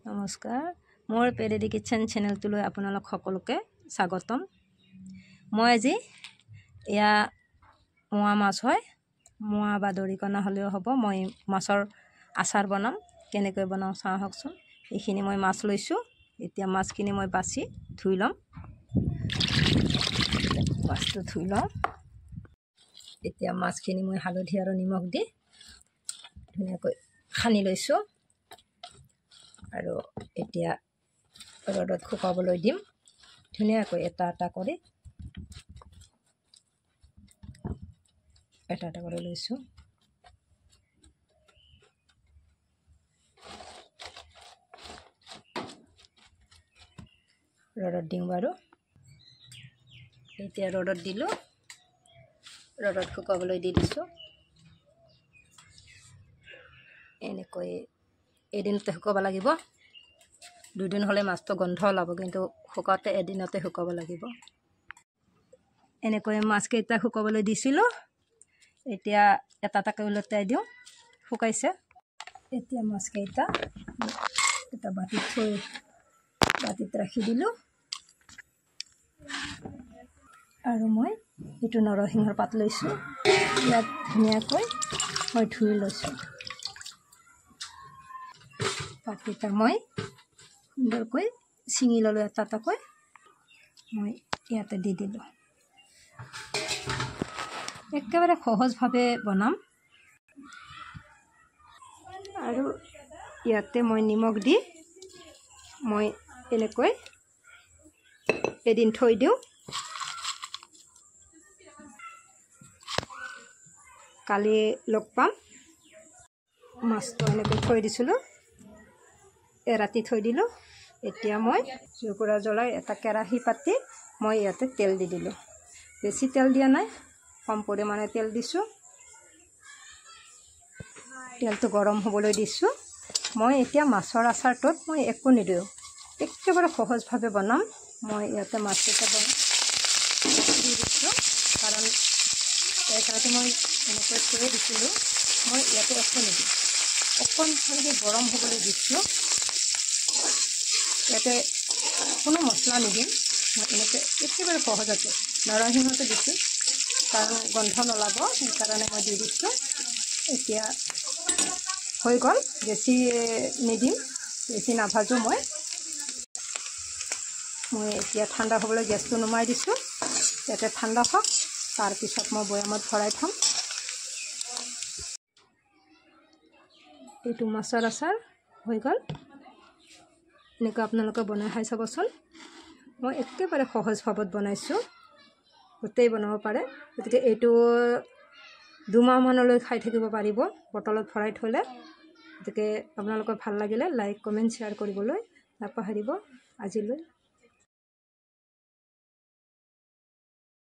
নমস্কাৰ, মোৰ পেৰেডি কিটচেন চেনেলটোলৈ আপোনালোক সকলোকে স্বাগতম। মই আজি এয়া মোৱা মাছ হয়, মোৱা বা দৰিকণা হ'লেও হ'ব। মই মাছৰ আচাৰ বনাম, কেনেকৈ বনাওঁ চাওঁ আহকচোন। এইখিনি মই মাছ লৈছোঁ। এতিয়া মাছখিনি মই বাছি ধুই ল'ম। মাছটো ধুই লওঁ। এতিয়া মাছখিনি মই হালধি আৰু নিমখ দি ধুনীয়াকৈ সানি লৈছোঁ আৰু এতিয়া ৰ'দত শুকাবলৈ দিম ধুনীয়াকৈ এটা এটা কৰি লৈছোঁ। ৰ'দত দিওঁ বাৰু। এতিয়া ৰ'দত দিলোঁ, ৰ'দত শুকাবলৈ দি দিছোঁ। এনেকৈ এদিনতে শুকাব লাগিব। দুদিন হ'লে মাছটো গোন্ধ ওলাব, কিন্তু শুকাওঁতে এদিনতে শুকাব লাগিব। এনেকৈ মাছকেইটা শুকাবলৈ দিছিলোঁ। এতিয়া এটা এটাকৈ ওলটাই দিওঁ, শুকাইছে। এতিয়া মাছকেইটা এটা বাতিত ৰাখি দিলোঁ আৰু মই এইটো নৰসিংহৰ পাত লৈছোঁ। ইয়াত ধুনীয়াকৈ মই ধুই লৈছোঁ। পাতকেইটা মই সুন্দৰকৈ ছিঙি ল'লোঁ, এটা এটাকৈ মই ইয়াতে দি দিলোঁ। একেবাৰে সহজভাৱে বনাম আৰু ইয়াতে মই নিমখ দি মই এনেকৈ এদিন থৈ দিওঁ। কালি লগ পাম। মাছটো এনেকৈ থৈ দিছিলোঁ, এৰাতি থৈ দিলোঁ। এতিয়া মই জুইকুৰা জ্বলাই এটা কেৰাহী পাতি মই ইয়াতে তেল দি দিলোঁ। বেছি তেল দিয়া নাই, কম পৰিমাণে তেল দিছোঁ। তেলটো গৰম হ'বলৈ দিছোঁ। মই এতিয়া মাছৰ আচাৰটোত মই একো নিদিওঁ, একেবাৰে সহজভাৱে বনাম। মই ইয়াতে মাছকেইটা দি দিছোঁ, কাৰণ এক ৰাতি মই এনেকৈ থৈ দিছিলোঁ। মই ইয়াতে একো নিদিওঁ, অকণমানকৈ গৰম হ'বলৈ দিছোঁ। ইয়াতে কোনো মছলা নিদিম। মই এনেকৈ একেবাৰে সহজতে নৰসিংহটো দিছোঁ, কাৰণ গোন্ধ নোলাব, সেইকাৰণে মই দি দিছোঁ। এতিয়া হৈ গ'ল, বেছি নিদিম, বেছি নাভাজোঁ মই এতিয়া ঠাণ্ডা হ'বলৈ গেছটো নুমাই দিছোঁ। ইয়াতে ঠাণ্ডা হওক, তাৰপিছত মই বৈয়ামত ভৰাই থ'ম। এইটো মাছৰ আচাৰ হৈ গ'ল। এনেকৈ আপোনালোকে বনাই খাই চাবচোন। মই একেবাৰে সহজভাৱত বনাইছোঁ, গোটেই বনাব পাৰে। গতিকে এইটো 2 মাহমানলৈ খাই থাকিব পাৰিব বটলত ভৰাই থ'লে। গতিকে আপোনালোকৰ ভাল লাগিলে লাইক, কমেণ্ট, শ্বেয়াৰ কৰিবলৈ নাপাহৰিব। আজিলৈ